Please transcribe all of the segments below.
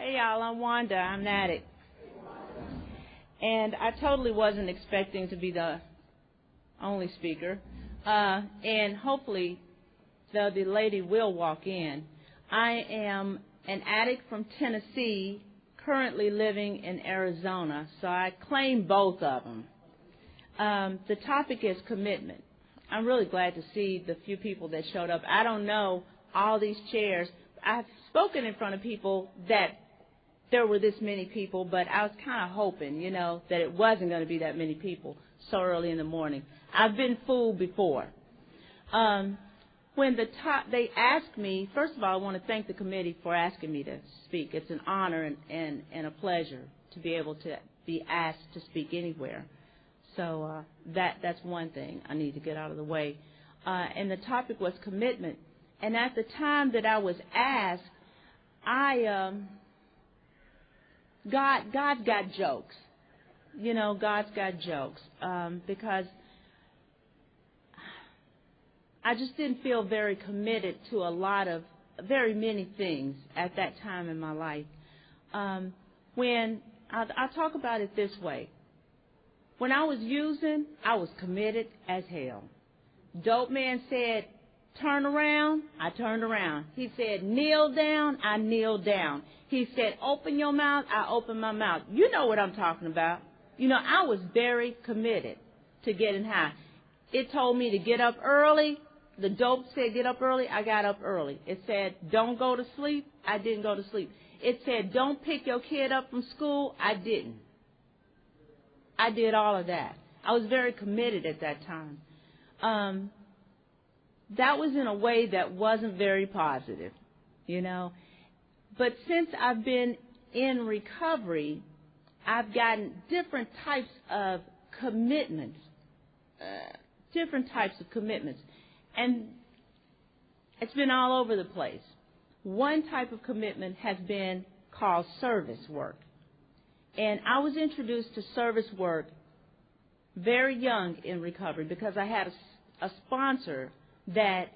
Hey, y'all, I'm Wanda. I'm an addict. And I totally wasn't expecting to be the only speaker. And hopefully the lady will walk in. I am an addict from Tennessee, currently living in Arizona, so I claim both of them. The topic is commitment. I'm really glad to see the few people that showed up. I don't know all these chairs. I've spoken in front of people that there were this many people, but I was kind of hoping, that it wasn't going to be that many people so early in the morning. I've been fooled before. When they asked me, first of all, I want to thank the committee for asking me to speak. It's an honor and a pleasure to be able to be asked to speak anywhere. So that's one thing I need to get out of the way. And the topic was commitment. And at the time that I was asked, God's got jokes. God's got jokes because I just didn't feel very committed to very many things at that time in my life. When I'll talk about it this way. When I was using, I was committed as hell. Dope man said, turn around, I turned around. He said, kneel down, I kneeled down. He said, open your mouth, I opened my mouth. You know what I'm talking about. I was very committed to getting high. It told me to get up early. The dope said get up early, I got up early. It said don't go to sleep, I didn't go to sleep. It said don't pick your kid up from school, I didn't. I did all of that. I was very committed at that time. That was in a way that wasn't very positive, But since I've been in recovery, I've gotten different types of commitments, And it's been all over the place. One type of commitment has been called service work. And I was introduced to service work very young in recovery because I had a sponsor that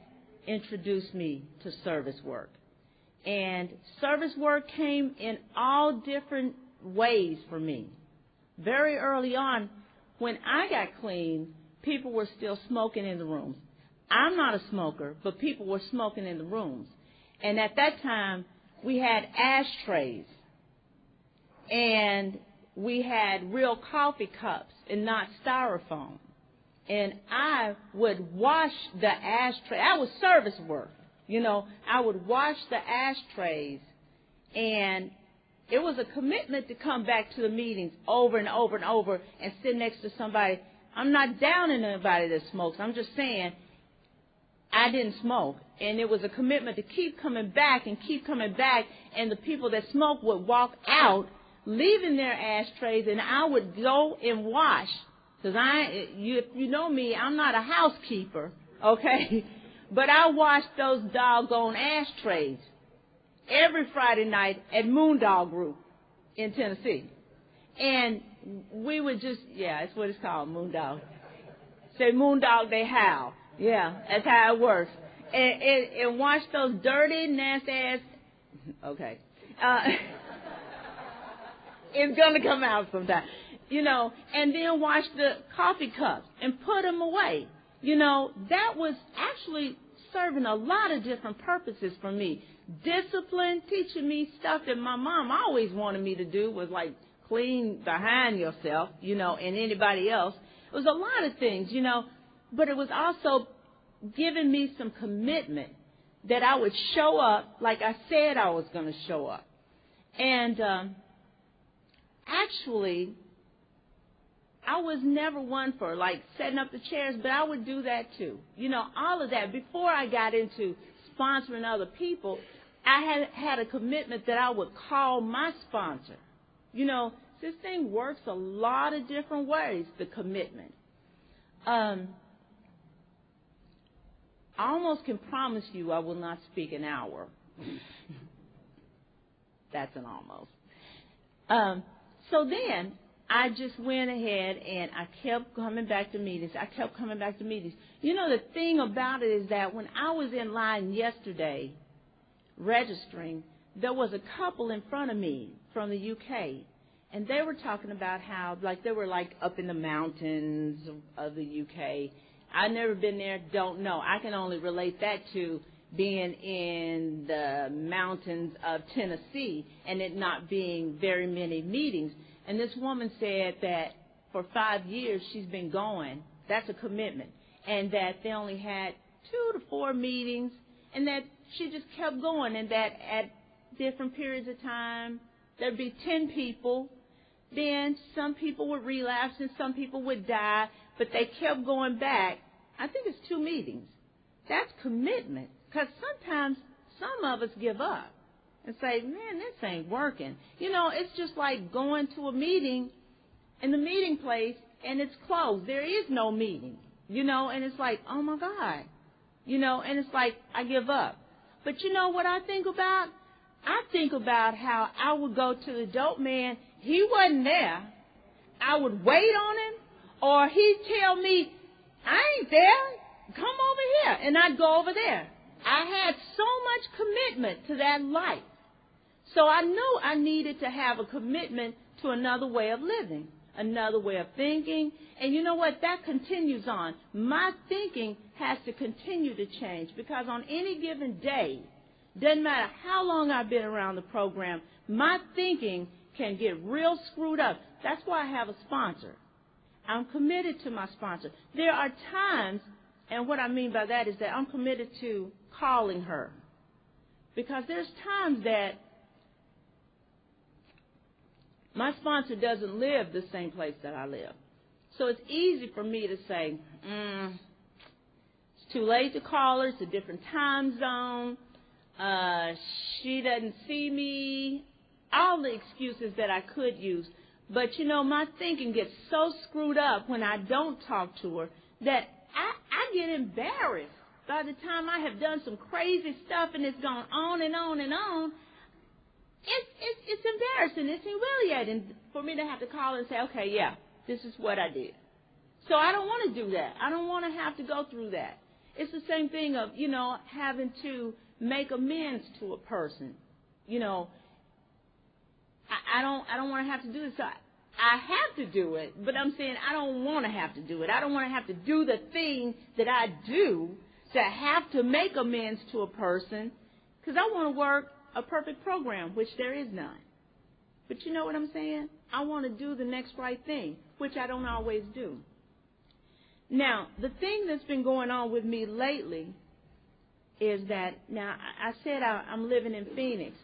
introduced me to service work. And service work came in all different ways for me. Very early on, when I got clean, people were still smoking in the rooms. I'm not a smoker, but people were smoking in the rooms. And at that time, we had ashtrays. And we had real coffee cups and not styrofoam. And I would wash the ashtray. I was service work. I would wash the ashtrays. And it was a commitment to come back to the meetings over and over and over and sit next to somebody. I'm not downing anybody that smokes. I'm just saying I didn't smoke. And it was a commitment to keep coming back and keep coming back. And the people that smoked would walk out, leaving their ashtrays, and I would go and wash. Because if you know me, I'm not a housekeeper, okay? But I washed those doggone ashtrays every Friday night at Moondog Group in Tennessee. And we would just, that's what it's called, Moondog. Say Moondog, they howl. Yeah, that's how it works. And wash those dirty, nasty ass, okay. It's going to come out sometime, and then wash the coffee cups and put them away. That was actually serving a lot of different purposes for me. Discipline, teaching me stuff that my mom always wanted me to do was like clean behind yourself, and anybody else. It was a lot of things, but it was also giving me some commitment that I would show up like I said I was going to show up. And actually, I was never one for like setting up the chairs, but I would do that too. All of that. Before I got into sponsoring other people, I had a commitment that I would call my sponsor. This thing works a lot of different ways, the commitment. I almost can promise you I will not speak an hour. That's an almost. So then I just went ahead and I kept coming back to meetings. The thing about it is that when I was in line yesterday registering, there was a couple in front of me from the UK, and they were talking about how, like, they were, like, up in the mountains of the UK. I've never been there, don't know. I can only relate that to being in the mountains of Tennessee and it not being very many meetings. And this woman said that for 5 years she's been going. That's a commitment. And that they only had 2 to 4 meetings, and that she just kept going, and that at different periods of time there'd be 10 people. Then some people would relapse and some people would die, but they kept going back. I think it's 2 meetings. That's commitment. Because sometimes some of us give up and say, man, this ain't working. You know, it's just like going to a meeting in the meeting place and it's closed. There is no meeting, you know, and it's like, oh, my God, you know, and it's like I give up. But you know what I think about? I think about how I would go to the dope man. He wasn't there. I would wait on him, or he'd tell me, I ain't there. Come over here. And I'd go over there. I had so much commitment to that life. So I knew I needed to have a commitment to another way of living, another way of thinking. And you know what? That continues on. My thinking has to continue to change, because on any given day, doesn't matter how long I've been around the program, my thinking can get real screwed up. That's why I have a sponsor. I'm committed to my sponsor. There are times, and what I mean by that is that I'm committed to calling her, because there's times that my sponsor doesn't live the same place that I live. So it's easy for me to say, it's too late to call her. It's a different time zone. She doesn't see me. All the excuses that I could use. But, you know, my thinking gets so screwed up when I don't talk to her that I get embarrassed by the time I have done some crazy stuff and it's gone on and on and on. It's embarrassing. It's humiliating for me to have to call and say, okay, yeah, this is what I did. So I don't want to do that. I don't want to have to go through that. It's the same thing of, you know, having to make amends to a person. You know, I don't want to have to do this. So I have to do it, but I'm saying I don't want to have to do it. I don't want to have to do the thing that I do to have to make amends to a person, because I want to work a perfect program, which there is none. But you know what I'm saying? I want to do the next right thing, which I don't always do. Now, the thing that's been going on with me lately is that, now, I said I'm living in Phoenix.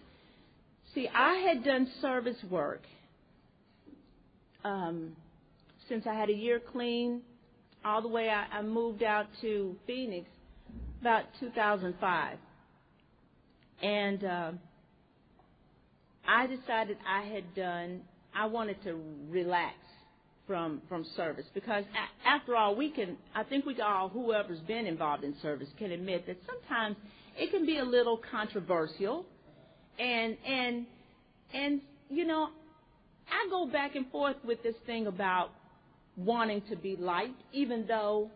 See, I had done service work since I had a year clean, all the way I moved out to Phoenix about 2005. And I decided I wanted to relax from service, because after all, I think we all, whoever's been involved in service, can admit that sometimes it can be a little controversial. And you know, I go back and forth with this thing about wanting to be liked, even though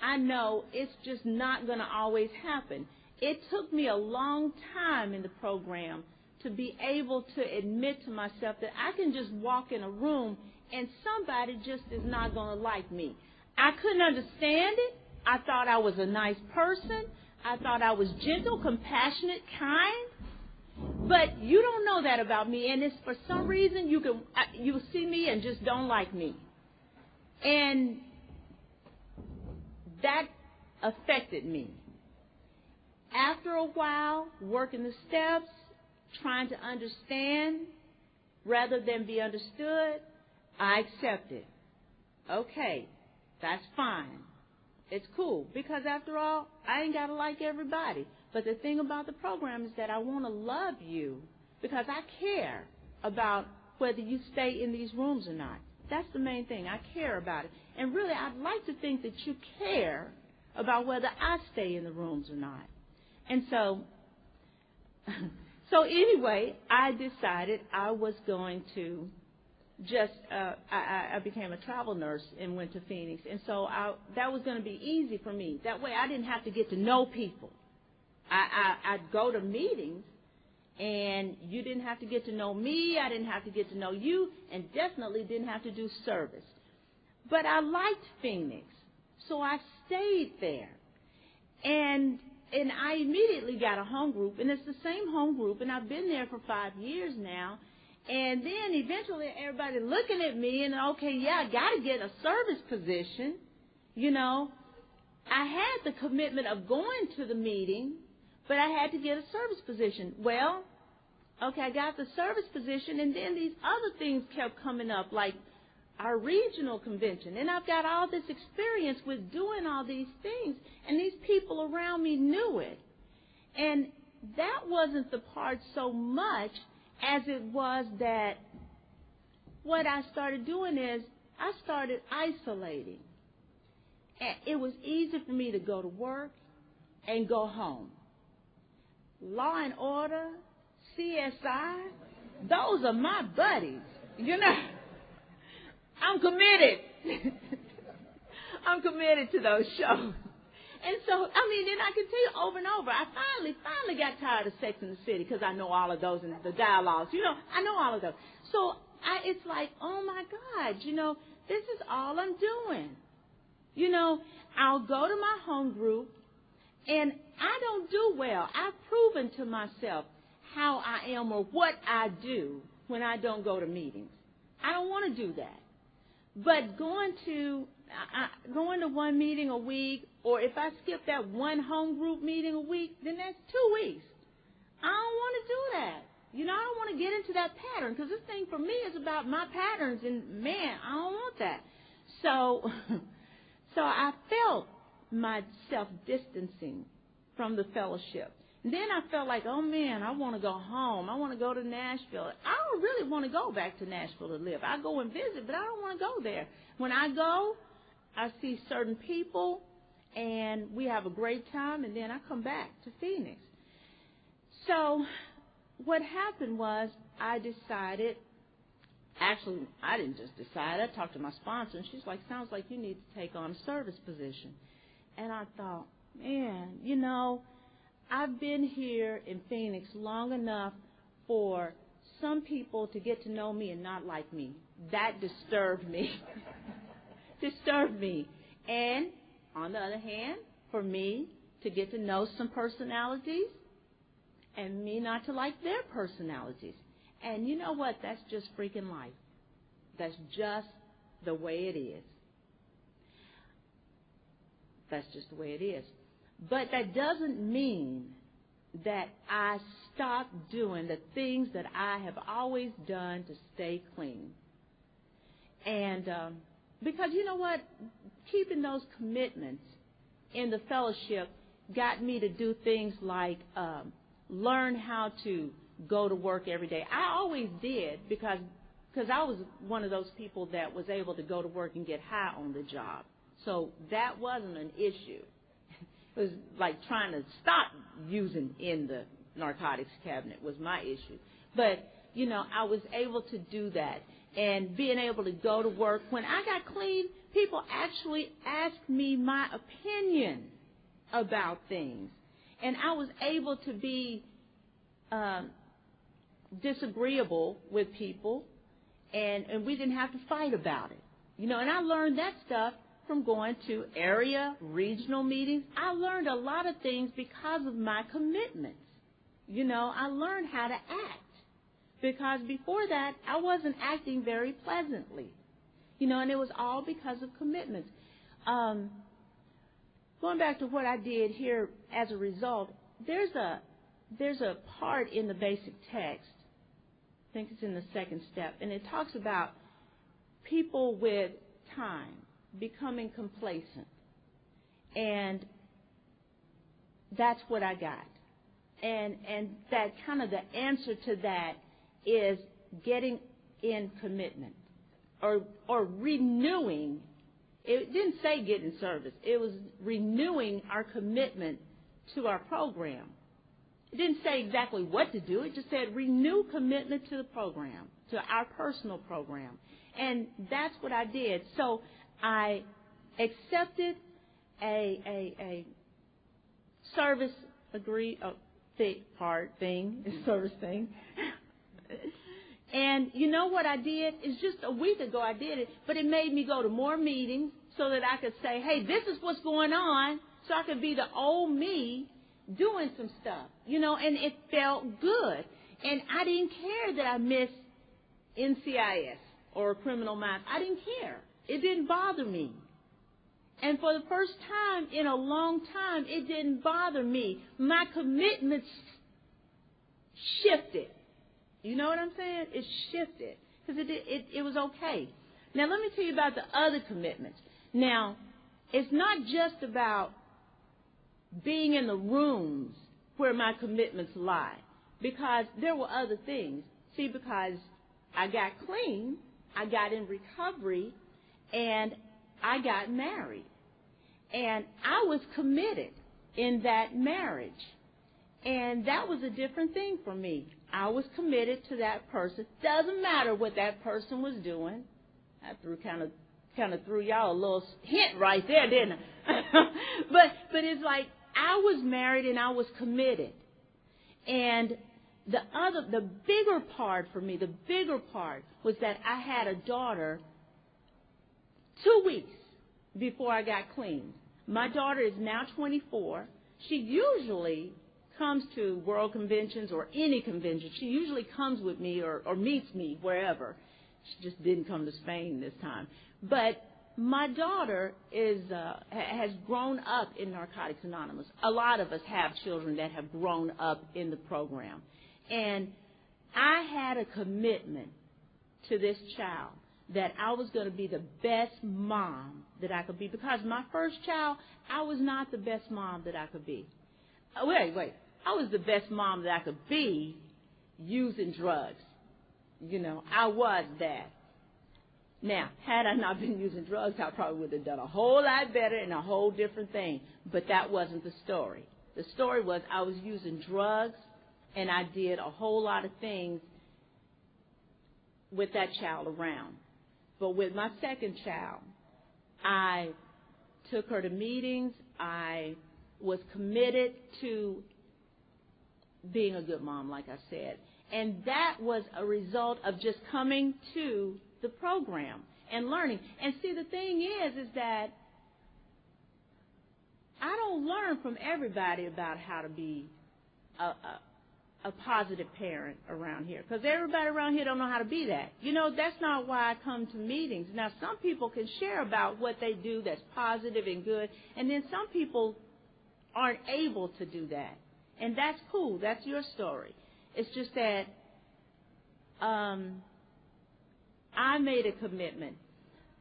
I know it's just not going to always happen. It took me a long time in the program to be able to admit to myself that I can just walk in a room and somebody just is not going to like me. I couldn't understand it. I thought I was a nice person. I thought I was gentle, compassionate, kind. But you don't know that about me, and it's for some reason you see me and just don't like me. And that affected me. After a while, working the steps, trying to understand rather than be understood, I accepted. Okay, that's fine. It's cool, because after all, I ain't got to like everybody. But the thing about the program is that I want to love you, because I care about whether you stay in these rooms or not. That's the main thing. I care about it. And really, I'd like to think that you care about whether I stay in the rooms or not. And so anyway, I decided I was going to I became a travel nurse and went to Phoenix. And so that was going to be easy for me. That way I didn't have to get to know people. I'd go to meetings And you didn't have to get to know me. I didn't have to get to know you, and definitely didn't have to do service. But I liked Phoenix, so I stayed there. And I immediately got a home group, and it's the same home group, and I've been there for 5 years now. And then eventually everybody looking at me and, okay, yeah, I got to get a service position. You know, I had the commitment of going to the meeting, but I had to get a service position. Well, okay, I got the service position, and then these other things kept coming up, like our regional convention. And I've got all this experience with doing all these things, and these people around me knew it. And that wasn't the part so much as it was that what I started doing is I started isolating. And it was easy for me to go to work and go home. Law and Order, CSI, those are my buddies. You know, I'm committed. I'm committed to those shows. And so, I mean, then I can tell you over and over, I finally got tired of Sex and the City because I know all of those and the dialogues. You know, I know all of those. So it's like, oh, my God, you know, this is all I'm doing. You know, I'll go to my home group, and I don't do well. I've proven to myself how I am or what I do when I don't go to meetings. I don't want to do that. But going to one meeting a week, or if I skip that one home group meeting a week, then that's 2 weeks. I don't want to do that. You know, I don't want to get into that pattern, because this thing for me is about my patterns, and, man, I don't want that. So I felt myself distancing from the fellowship. And then I felt like, oh, man, I want to go home. I want to go to Nashville. I don't really want to go back to Nashville to live. I go and visit, but I don't want to go there. When I go, I see certain people, and we have a great time, and then I come back to Phoenix. So what happened was I decided, actually, I didn't just decide. I talked to my sponsor, and she's like, sounds like you need to take on a service position. And I thought, man, you know, I've been here in Phoenix long enough for some people to get to know me and not like me. That disturbed me. Disturbed me. And on the other hand, for me to get to know some personalities and me not to like their personalities. And you know what? That's just freaking life. That's just the way it is. That's just the way it is. But that doesn't mean that I stop doing the things that I have always done to stay clean. And because you know what? Keeping those commitments in the fellowship got me to do things like learn how to go to work every day. I always did because I was one of those people that was able to go to work and get high on the job. So that wasn't an issue. It was like trying to stop using in the narcotics cabinet was my issue. But, you know, I was able to do that. And being able to go to work. When I got clean, people actually asked me my opinion about things. And I was able to be disagreeable with people, and we didn't have to fight about it. You know, and I learned that stuff from going to area, regional meetings. I learned a lot of things because of my commitments. You know, I learned how to act. Because before that, I wasn't acting very pleasantly. You know, and it was all because of commitments. Going back to what I did here as a result, there's a part in the basic text, I think it's in the second step, and it talks about people with time becoming complacent. And that's what I got. And that kind of the answer to that is getting in commitment or renewing. It didn't say get in service. It was renewing our commitment to our program. It didn't say exactly what to do. It just said renew commitment to the program, to our personal program. And that's what I did. So I accepted a service service thing. And you know what I did? It's just a week ago I did it, but it made me go to more meetings so that I could say, hey, this is what's going on, so I could be the old me doing some stuff, and it felt good. And I didn't care that I missed NCIS or criminal minds. I didn't care. It didn't bother me. And for the first time in a long time, it didn't bother me. My commitments shifted. You know what I'm saying? It shifted because it was okay. Now, let me tell you about the other commitments. Now, it's not just about being in the rooms where my commitments lie, because there were other things. See, because I got clean, I got in recovery, and I got married. And I was committed in that marriage. And that was a different thing for me. I was committed to that person. Doesn't matter what that person was doing. I kind of threw y'all a little hint right there, didn't I? but it's like I was married and I was committed. And the bigger part for me, was that I had a daughter 2 weeks before I got clean. My daughter is now 24. She usually comes to world conventions or any convention. She usually comes with me or meets me wherever. She just didn't come to Spain this time. But my daughter has grown up in Narcotics Anonymous. A lot of us have children that have grown up in the program. And I had a commitment to this child that I was going to be the best mom that I could be. Because my first child, I was not the best mom that I could be. Wait. I was the best mom that I could be using drugs. I was that. Now, had I not been using drugs, I probably would have done a whole lot better and a whole different thing. But that wasn't the story. The story was I was using drugs, and I did a whole lot of things with that child around. But with my second child, I took her to meetings. I was committed to being a good mom, like I said. And that was a result of just coming to the program and learning. And see, the thing is that I don't learn from everybody about how to be a positive parent around here, because everybody around here don't know how to be that. That's not why I come to meetings. Now, some people can share about what they do that's positive and good, and then some people aren't able to do that. And that's cool. That's your story. It's just that I made a commitment.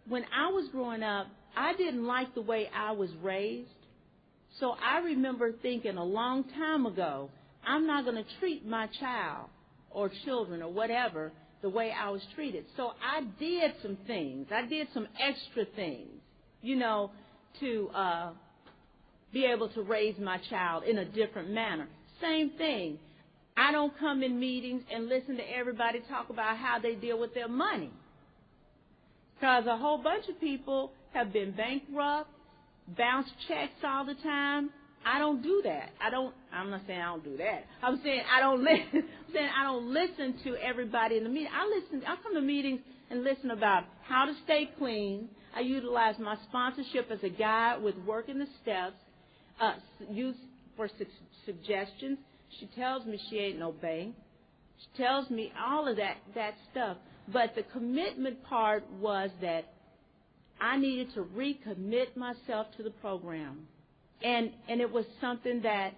When I was growing up, I didn't like the way I was raised. So I remember thinking a long time ago, I'm not going to treat my child or children or whatever the way I was treated. So I did some things. I did some extra things, to be able to raise my child in a different manner. Same thing. I don't come in meetings and listen to everybody talk about how they deal with their money, because a whole bunch of people have been bankrupt, bounce checks all the time. I don't do that. I'm not saying I don't do that. I'm saying I don't listen. I'm saying I don't listen to everybody in the meeting. I come to meetings and listen about how to stay clean. I utilize my sponsorship as a guide with working the steps. Use for suggestions. She tells me she ain't no bank. She tells me all of that stuff. But the commitment part was that I needed to recommit myself to the program. And it was something that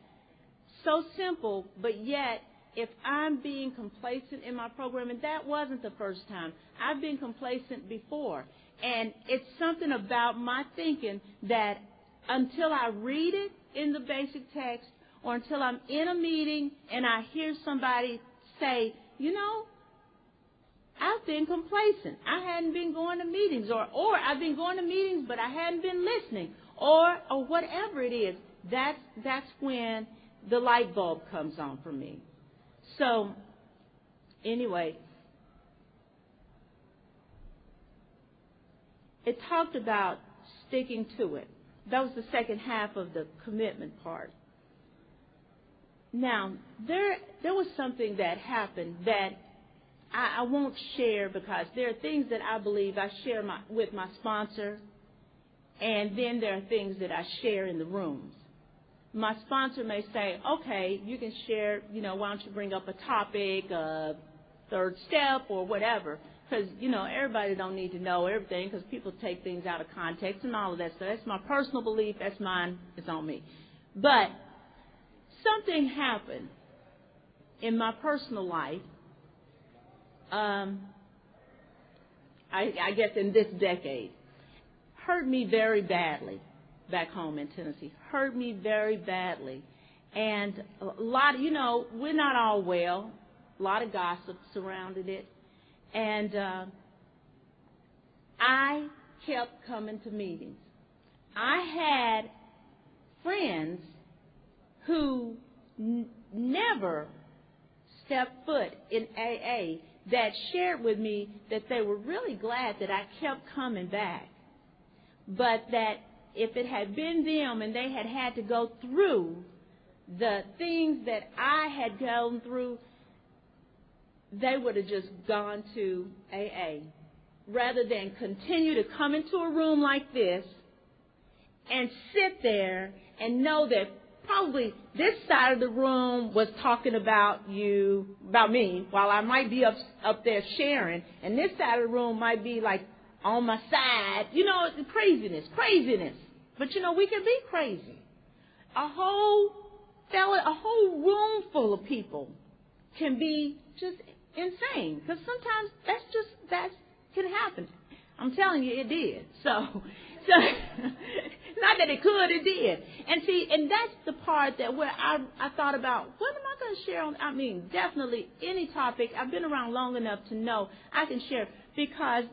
so simple, but yet if I'm being complacent in my program, and that wasn't the first time. I've been complacent before. And it's something about my thinking that until I read it in the basic text, or until I'm in a meeting and I hear somebody say, I've been complacent. I hadn't been going to meetings, or I've been going to meetings, but I hadn't been listening, or whatever it is. That's when the light bulb comes on for me. So, anyway, it talked about sticking to it. That was the second half of the commitment part. Now, there was something that happened that I won't share, because there are things that I believe I share with my sponsor, and then there are things that I share in the rooms. My sponsor may say, okay, you can share, why don't you bring up a topic, a third step or whatever, because, everybody don't need to know everything, because people take things out of context and all of that stuff. That's my personal belief. That's mine. It's on me. But something happened in my personal life, I guess in this decade, hurt me very badly back home in Tennessee, hurt me very badly. And a lot, we're not all well. A lot of gossip surrounded it. And I kept coming to meetings. I had friends who never stepped foot in AA that shared with me that they were really glad that I kept coming back, but that if it had been them and they had had to go through the things that I had gone through, they would have just gone to AA rather than continue to come into a room like this and sit there and know that probably this side of the room was talking about me, while I might be up there sharing, and this side of the room might be like on my side. Craziness. But we can be crazy. A whole room full of people can be just insane, because sometimes that can happen. I'm telling you, it did. So not that it could, it did. And that's the part that where I thought about, what am I going to share on? I mean, definitely any topic. I've been around long enough to know I can share, because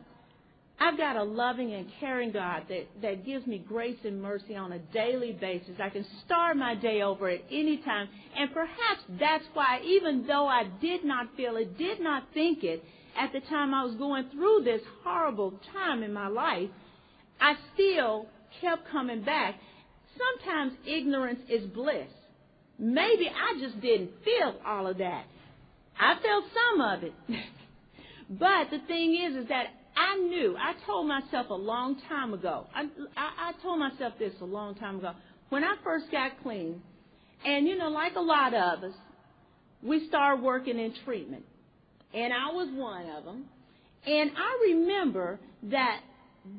I've got a loving and caring God that gives me grace and mercy on a daily basis. I can start my day over at any time. And perhaps that's why, even though I did not feel it, did not think it, at the time I was going through this horrible time in my life, I still kept coming back. Sometimes ignorance is bliss. Maybe I just didn't feel all of that. I felt some of it. But the thing is that I told myself a long time ago, I told myself this a long time ago, when I first got clean, and like a lot of us, we started working in treatment, and I was one of them. And I remember that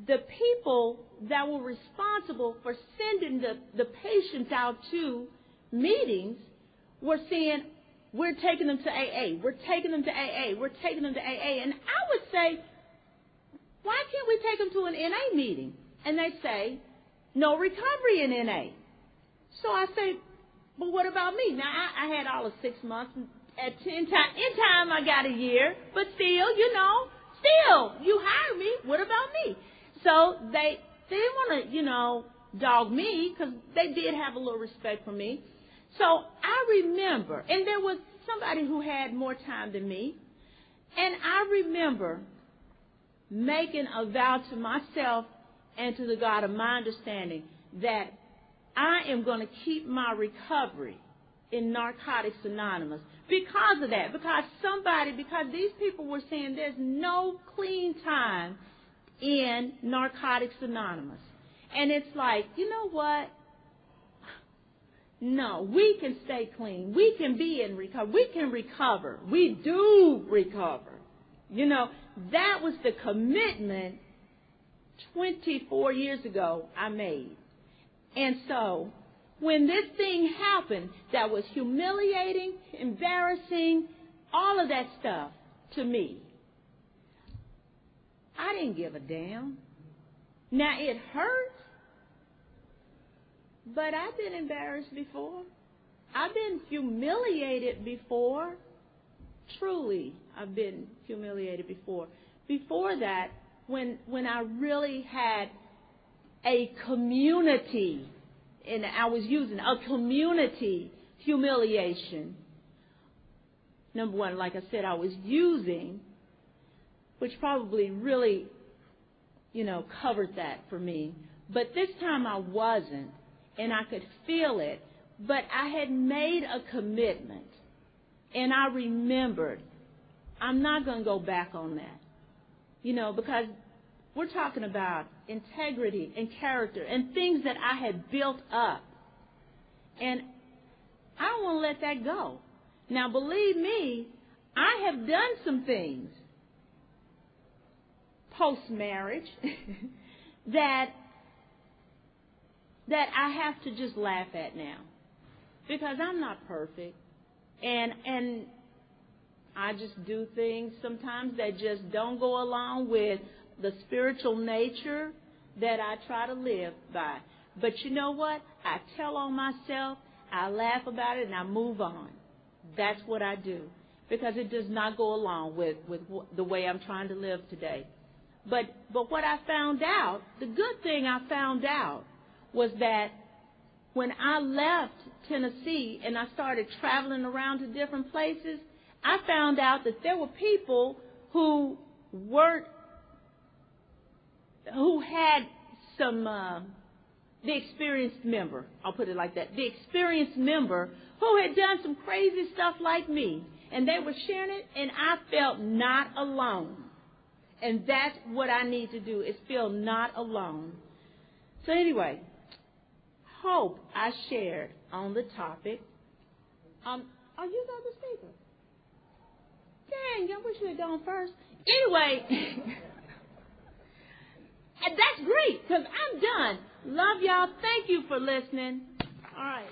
the people that were responsible for sending the patients out to meetings were saying, we're taking them to AA, we're taking them to AA, we're taking them to AA. And I would say, why can't we take them to an NA meeting? And they say, no recovery in NA. So I say, but what about me? Now, I had all of 6 months. In time, I got a year. But still, you hired me. What about me? So they didn't want to, dog me, because they did have a little respect for me. So I remember, and there was somebody who had more time than me, and I remember making a vow to myself and to the God of my understanding that I am going to keep my recovery in Narcotics Anonymous because of that. Because these people were saying there's no clean time in Narcotics Anonymous. And it's like, you know what? No, we can stay clean. We can be in recovery. We can recover. We do recover. That was the commitment 24 years ago I made. And so when this thing happened that was humiliating, embarrassing, all of that stuff to me, I didn't give a damn. Now, it hurt, but I've been embarrassed before. I've been humiliated before. Truly, I've been humiliated before. Before that, when I really had a community, and I was using a community humiliation. Number one, like I said, I was using, which probably really, covered that for me. But this time I wasn't, and I could feel it. But I had made a commitment, and I remembered, I'm not going to go back on that. You know, because we're talking about integrity and character and things that I had built up. And I don't want to let that go. Now, believe me, I have done some things post-marriage that I have to just laugh at now. Because I'm not perfect. And I just do things sometimes that just don't go along with the spiritual nature that I try to live by. But you know what? I tell on myself, I laugh about it, and I move on. That's what I do. Because it does not go along with the way I'm trying to live today. But what I found out, the good thing I found out was that when I left Tennessee and I started traveling around to different places, I found out that there were people who had some, the experienced member, I'll put it like that, the experienced member who had done some crazy stuff like me. And they were sharing it, and I felt not alone. And that's what I need to do, is feel not alone. So anyway, hope I shared on the topic. Are you the other speaker? Dang, I wish you had gone first. Anyway, and that's great, because I'm done. Love y'all. Thank you for listening. All right.